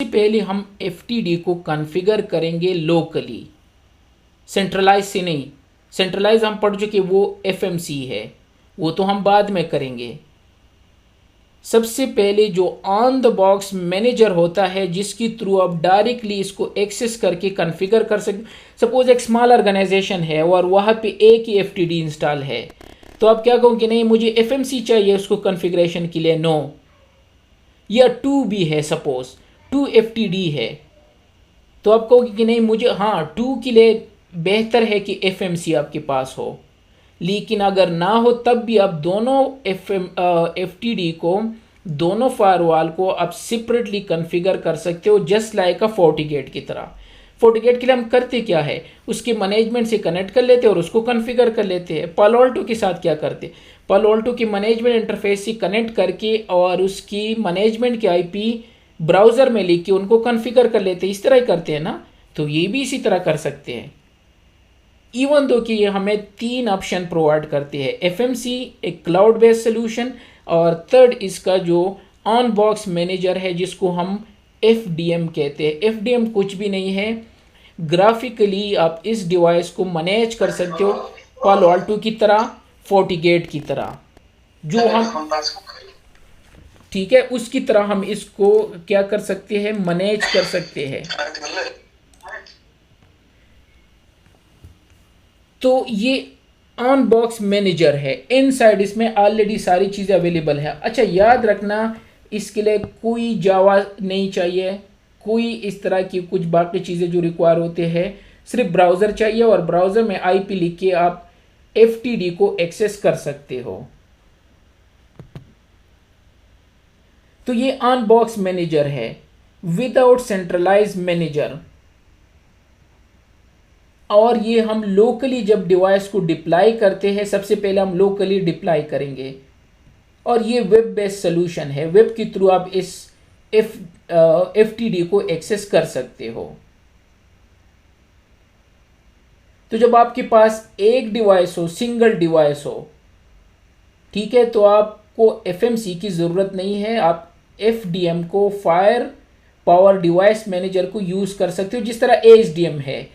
पहले हम FTD को कॉन्फ़िगर करेंगे लोकली, सेंट्रलाइज से नहीं। सेंट्रलाइज हम पढ़ चुके, वो FMC है, वो तो हम बाद में करेंगे। सबसे पहले जो ऑन द बॉक्स मैनेजर होता है जिसके थ्रू आप डायरेक्टली इसको एक्सेस करके कॉन्फ़िगर कर सकते। सपोज एक स्मॉल ऑर्गेनाइजेशन है और वहाँ पे एक ही FTD इंस्टॉल है, तो आप क्या कहोगे, नहीं मुझे FMC चाहिए उसको कॉन्फ़िगरेशन के लिए, नो। या 2 भी है, सपोज 2 FTD है, तो आप कहोगे कि नहीं मुझे, हाँ 2 के लिए बेहतर है कि FMC आपके पास हो। लेकिन अगर ना हो तब भी आप दोनों FTD को, दोनों फायरवॉल को आप सेपरेटली कॉन्फ़िगर कर सकते हो, जस्ट लाइक अ FortiGate की तरह। FortiGate के लिए हम करते क्या है, उसके मैनेजमेंट से कनेक्ट कर लेते हैं और उसको कॉन्फ़िगर कर लेते हैं। पालो अल्टो के साथ क्या करते, पालो अल्टो की मैनेजमेंट इंटरफेस से कनेक्ट करके और उसकी मैनेजमेंट के IP ब्राउज़र में लिख के उनको कॉन्फ़िगर कर लेते हैं, इस तरह ही करते हैं ना। तो ये भी इसी तरह कर सकते हैं। इवन दो कि ये हमें 3 ऑप्शन प्रोवाइड करती है, FMC एक क्लाउड बेस्ड सोल्यूशन, और थर्ड इसका जो ऑन बॉक्स मैनेजर है जिसको हम FDM कहते हैं। FDM कुछ भी नहीं है, ग्राफिकली आप इस डिवाइस को मैनेज कर सकते हो पालो अल्टो की तरह, FortiGate की तरह, जो हम, ठीक है, उसकी तरह हम इसको क्या कर सकते हैं, मैनेज कर सकते हैं। तो ये ऑन बॉक्स मैनेजर है, इनसाइड इसमें ऑलरेडी सारी चीज़ें अवेलेबल है। अच्छा याद रखना, इसके लिए कोई जावा नहीं चाहिए, कोई इस तरह की कुछ बाकी चीज़ें जो रिक्वायर होते हैं, सिर्फ ब्राउज़र चाहिए और ब्राउज़र में IP लिख के आप FTD को एक्सेस कर सकते हो। तो ये ऑन बॉक्स मैनेजर है विदाउट सेंट्रलाइज मैनेजर। और ये हम लोकली जब डिवाइस को डिप्लाई करते हैं, सबसे पहले हम लोकली डिप्लाई करेंगे, और ये वेब बेस्ड सोल्यूशन है, वेब के थ्रू आप इस FTD को एक्सेस कर सकते हो। तो जब आपके पास एक डिवाइस हो, सिंगल डिवाइस हो, ठीक है, तो आपको FMC की ज़रूरत नहीं है, आप FDM को, फायर पावर डिवाइस मैनेजर को यूज़ कर सकते हो, जिस तरह ASDM है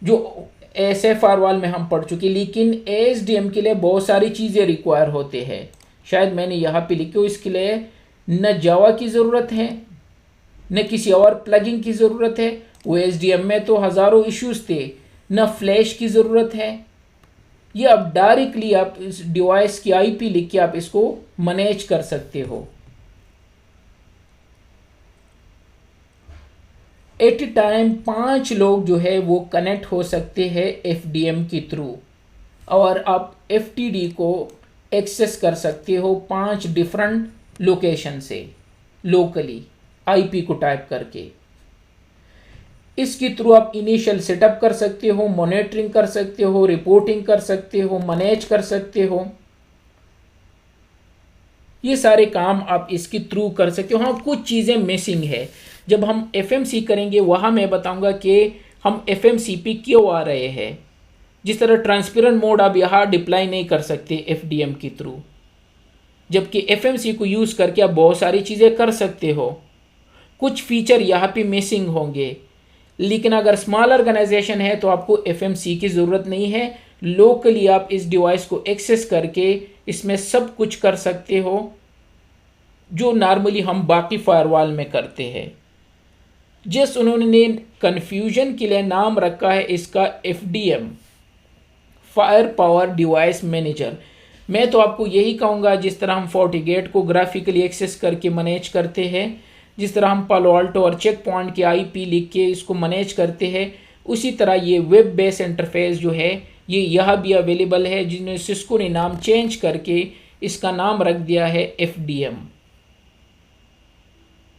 जो ऐसे फायरवॉल में हम पढ़ चुके। लेकिन ASDM के लिए बहुत सारी चीज़ें रिक्वायर होते हैं, शायद मैंने यहाँ पे लिखी हो, इसके लिए न जावा की ज़रूरत है न किसी और प्लगइन की ज़रूरत है। वो ASDM में तो हज़ारों इश्यूज थे, न फ्लैश की ज़रूरत है। ये अब डायरेक्टली आप इस डिवाइस की IP लिख के आप इसको मैनेज कर सकते हो। एट ए टाइम 5 लोग जो है वो कनेक्ट हो सकते हैं FDM के थ्रू, और आप FTD को एक्सेस कर सकते हो 5 डिफरेंट लोकेशन से लोकली IP को टाइप करके। इसके थ्रू आप इनिशियल सेटअप कर सकते हो, मॉनिटरिंग कर सकते हो, रिपोर्टिंग कर सकते हो, मैनेज कर सकते हो, ये सारे काम आप इसके थ्रू कर सकते हो। हाँ कुछ चीज़ें मिसिंग है, जब हम FMC करेंगे वहाँ मैं बताऊंगा कि हम FMC पे क्यों आ रहे हैं। जिस तरह ट्रांसपेरेंट मोड आप यहाँ डिप्लाई नहीं कर सकते FDM के थ्रू, जबकि FMC को यूज़ करके आप बहुत सारी चीज़ें कर सकते हो। कुछ फीचर यहाँ पे मिसिंग होंगे, लेकिन अगर स्मॉल ऑर्गेनाइजेशन है तो आपको FMC की ज़रूरत नहीं है, लोकली आप इस डिवाइस को एक्सेस करके इसमें सब कुछ कर सकते हो जो नॉर्मली हम बाकी फायरवॉल में करते हैं। जिस उन्होंने कन्फ्यूजन के लिए नाम रखा है इसका FDM, fire power device manager. मैं तो आपको यही कहूँगा, जिस तरह हम FortiGate को ग्राफिकली एक्सेस करके मैनेज करते हैं, जिस तरह हम पालो अल्टो और चेक पॉइंट की IP लिख के इसको मैनेज करते हैं, उसी तरह ये वेब बेस्ड इंटरफेस जो है ये यह भी अवेलेबल है, जिन्हें सिस्को ने नाम चेंज करके इसका नाम रख दिया है FDM।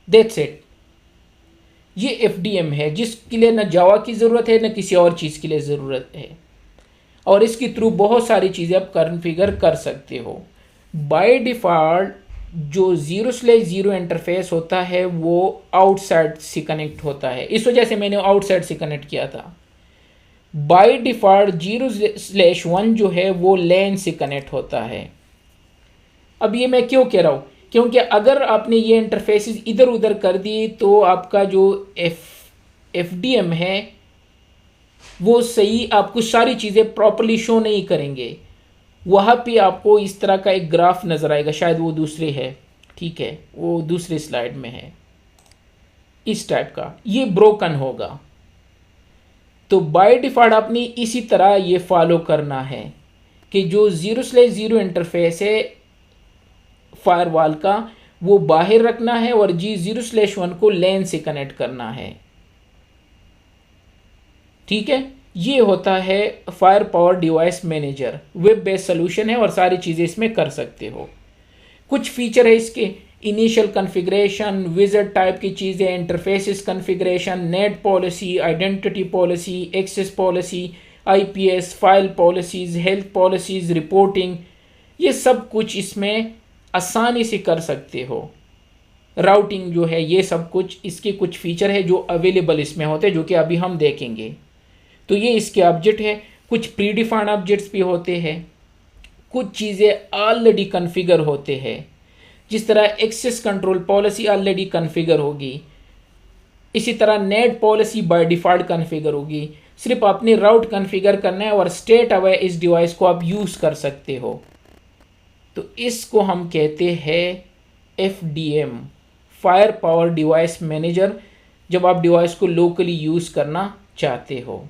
दैट्स इट, ये FDM है जिसके लिए न जावा की ज़रूरत है न किसी और चीज़ के लिए ज़रूरत है, और इसके थ्रू बहुत सारी चीज़ें आप कॉन्फ़िगर कर सकते हो। बाय डिफ़ॉल्ट जो 0/0 इंटरफेस होता है वो आउटसाइड से कनेक्ट होता है, इस वजह से मैंने आउटसाइड से कनेक्ट किया था। बाय डिफ़ॉल्ट 0/1 जो है वो लैन से कनेक्ट होता है। अब ये मैं क्यों कह रहा हूँ क्योंकि अगर आपने ये इंटरफेसेस इधर उधर कर दिए तो आपका जो एफडीएम है वो सही आपको सारी चीज़ें प्रॉपरली शो नहीं करेंगे। वहाँ पे आपको इस तरह का एक ग्राफ नज़र आएगा, शायद वो दूसरे है, ठीक है, वो दूसरी स्लाइड में है, इस टाइप का ये ब्रोकन होगा। तो बाय डिफ़ॉल्ट आपने इसी तरह ये फॉलो करना है कि जो 0/0 इंटरफेस है फायरवॉल का वो बाहर रखना है और G0/1 को लैन से कनेक्ट करना है, ठीक है। ये होता है fire power device manager, web based solution है और सारी चीज़ें इसमें कर सकते हो। कुछ फीचर है इसके, इनिशियल कॉन्फ़िगरेशन, विज़ार्ड टाइप की चीज़ें, interfaces configuration, net policy, identity policy, access policy, IPS, file policies, health policies, reporting, ये सब कुछ इसमें आसानी से कर सकते हो। राउटिंग जो है ये सब कुछ इसके कुछ फीचर है जो अवेलेबल इसमें होते हैं, जो कि अभी हम देखेंगे। तो ये इसके ऑब्जेक्ट है। कुछ प्री डिफाइंड ऑब्जेक्ट्स भी होते हैं, कुछ चीज़ें ऑलरेडी कॉन्फ़िगर होते हैं, जिस तरह access control policy already configure होगी, इसी तरह net policy by default configure होगी। सिर्फ आपने राउट कॉन्फ़िगर करना है और स्टेट अवेयर इस डिवाइस को आप यूज़ कर सकते हो। तो इसको हम कहते हैं FDM, fire power device manager, जब आप डिवाइस को लोकली यूज़ करना चाहते हो।